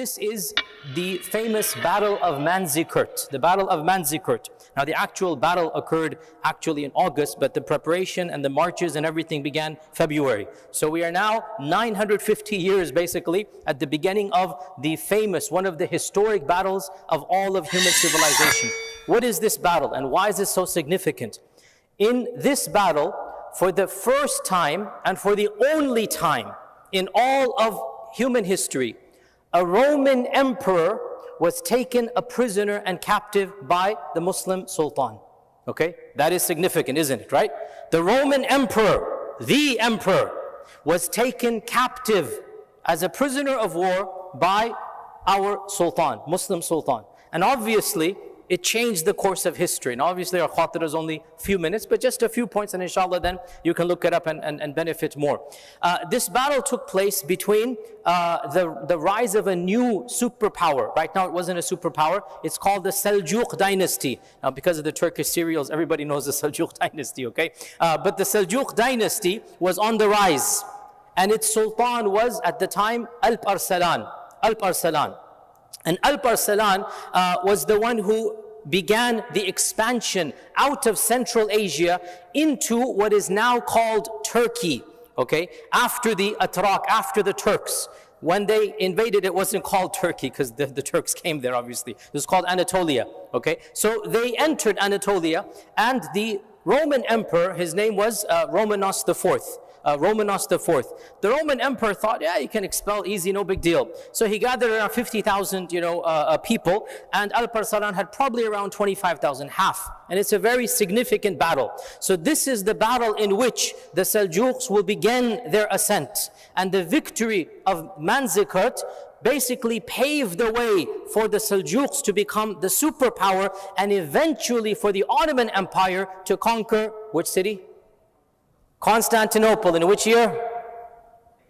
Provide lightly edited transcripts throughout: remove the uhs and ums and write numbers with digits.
this is the famous Battle of Manzikirt, the Battle of Manzikert. Now the actual battle occurred actually in August, but the preparation and the marches and everything began February. So we are now 950 years basically at the beginning of the famous, one of the historic battles of all of human civilization. What is this battle and why is it so significant? In this battle, for the first time and for the only time in all of human history, a Roman emperor was taken a prisoner and captive by the Muslim Sultan. Okay, that is significant, isn't it, right? The Roman emperor, the emperor, was taken captive as a prisoner of war by our Sultan, Muslim Sultan. And obviously, it changed the course of history. And obviously our khatir is only a few minutes, but just a few points, and inshallah then you can look it up and benefit more. This battle took place between the rise of a new superpower. Right now it wasn't a superpower, it's called the Seljuk Dynasty. Now because of the Turkish serials, everybody knows the Seljuk Dynasty, okay? But the Seljuk Dynasty was on the rise, and its sultan was at the time Alp Arslan. And Alp Arslan was the one who began the expansion out of Central Asia into what is now called Turkey, okay? After the Atrak, after the Turks. When they invaded, it wasn't called Turkey because the Turks came there, obviously. It was called Anatolia, okay? So they entered Anatolia, and the Roman emperor, his name was Romanos IV. Romanos IV. The Roman emperor thought, yeah, you can expel easy, no big deal. So he gathered around 50,000, people, and Alp Arslan had probably around 25,000, half. And it's a very significant battle. So this is the battle in which the Seljuks will begin their ascent. And the victory of Manzikert basically paved the way for the Seljuks to become the superpower, and eventually for the Ottoman Empire to conquer which city? Constantinople. In which year?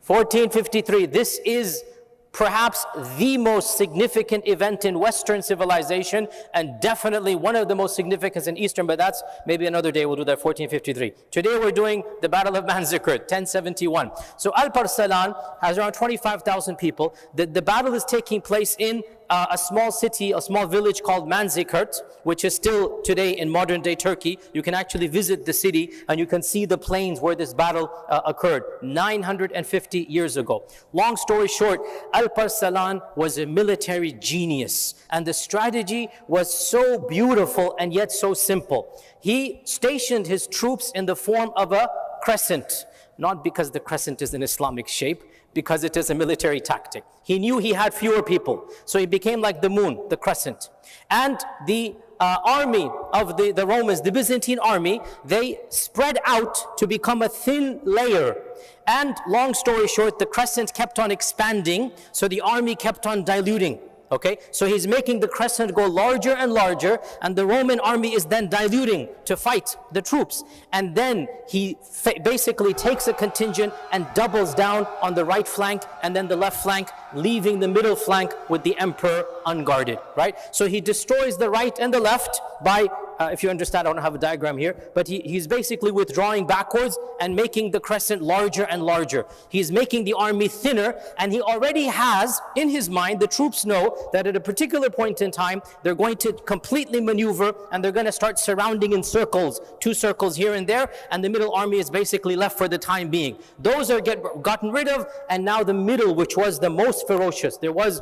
1453. This is perhaps the most significant event in Western civilization, and definitely one of the most significant in Eastern, but that's maybe another day, we'll do that, 1453. Today we're doing the Battle of Manzikert, 1071. So Alp Arslan has around 25,000 people. The battle is taking place in a small city, a small village called Manzikert, which is still today in modern day Turkey. You can actually visit the city and you can see the plains where this battle occurred 950 years ago. Long story short, Alp Arslan was a military genius, and the strategy was so beautiful and yet so simple. He stationed his troops in the form of a crescent, not because the crescent is an Islamic shape, because it is a military tactic. He knew he had fewer people, so he became like the moon, the crescent. And the army of the Romans, the Byzantine army, they spread out to become a thin layer. And long story short, the crescent kept on expanding, so the army kept on diluting. Okay, so he's making the crescent go larger and larger, and the Roman army is then diluting to fight the troops. And then he basically takes a contingent and doubles down on the right flank and then the left flank, leaving the middle flank with the emperor unguarded, right? So he destroys the right and the left by, if you understand, I don't have a diagram here, but he's basically withdrawing backwards and making the crescent larger and larger. He's making the army thinner, and he already has in his mind, the troops know that at a particular point in time, they're going to completely maneuver and they're going to start surrounding in circles, 2 circles here and there, and the middle army is basically left for the time being. Those are gotten rid of, and now the middle, which was the most ferocious, there was,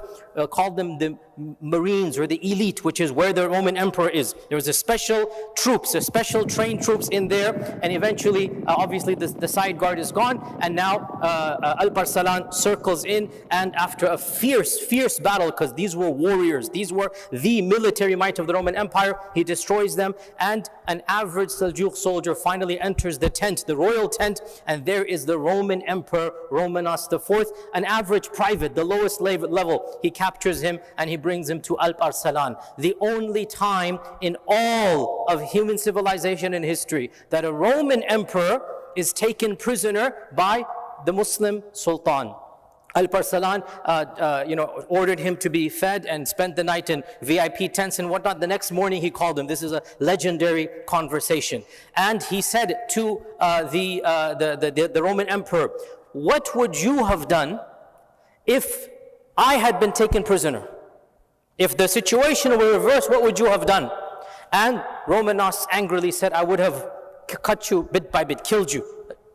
called them the Marines or the elite, which is where the Roman emperor is. There was a special troops, a special trained troops in there, and eventually, obviously the side guard is gone, and now Alp Arslan circles in, and after a fierce battle, because these were warriors, these were the military might of the Roman Empire, he destroys them, and an average Seljuk soldier finally enters the tent, the royal tent, and there is the Roman Emperor Romanos IV, an average private, the lowest level. He captures him and he brings him to Alp Arslan. The only time in all of human civilization and history that a Roman emperor is taken prisoner by the Muslim Sultan. Alp Arslan, ordered him to be fed and spent the night in VIP tents and whatnot. The next morning he called him. This is a legendary conversation. And he said to the Roman emperor, "What would you have done if I had been taken prisoner. If the situation were reversed, what would you have done? And Romanos angrily said, I would have cut you bit by bit, killed you,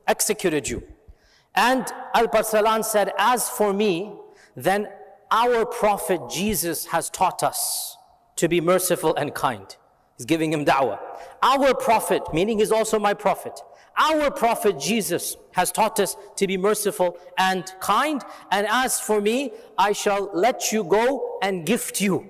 executed you. And Al-Barsalan said, as for me, then our Prophet Jesus has taught us to be merciful and kind. He's giving him da'wah. Our Prophet, meaning he's also my Prophet. Our Prophet Jesus has taught us to be merciful and kind. And as for me, I shall let you go and gift you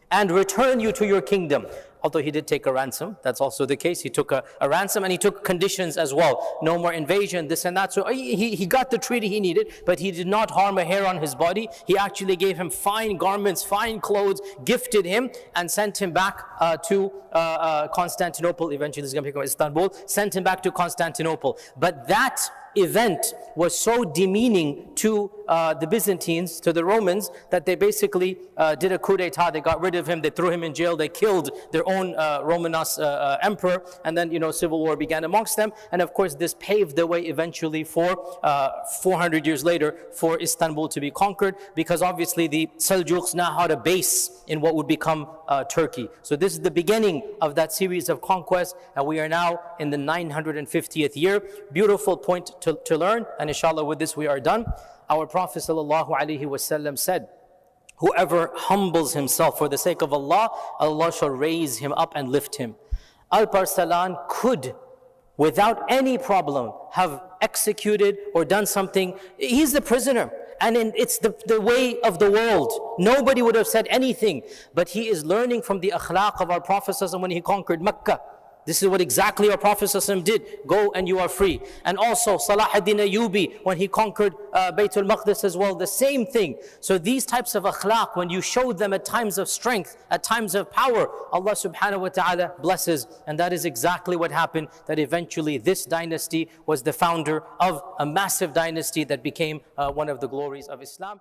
and return you to your kingdom. Although he did take a ransom, that's also the case. He took a ransom and he took conditions as well. No more invasion, this and that. So he got the treaty he needed, but he did not harm a hair on his body. He actually gave him fine garments, fine clothes, gifted him, and sent him back to Constantinople. Eventually he's going to become Istanbul. Sent him back to Constantinople. But that event was so demeaning to the Byzantines, to the Romans, that they basically did a coup d'etat. They got rid of him, they threw him in jail, they killed their own Romanos emperor, and then civil war began amongst them. And of course this paved the way eventually for 400 years later for Istanbul to be conquered, because obviously the Seljuks now had a base in what would become Turkey. So this is the beginning of that series of conquests, and we are now in the 950th year. Beautiful point to learn, and inshallah with this we are done. Our Prophet ﷺ said, whoever humbles himself for the sake of Allah, Allah shall raise him up and lift him. Al-Barsalan could, without any problem, have executed or done something. He's the prisoner, and it's the way of the world. Nobody would have said anything, but he is learning from the akhlaq of our Prophet ﷺ when he conquered Mecca. This is what exactly our Prophet ﷺ did. Go and you are free. And also Salah ad-Din Ayyubi, when he conquered Baytul Maqdis as well, the same thing. So these types of akhlaq, when you show them at times of strength, at times of power, Allah subhanahu wa ta'ala blesses. And that is exactly what happened, that eventually this dynasty was the founder of a massive dynasty that became one of the glories of Islam.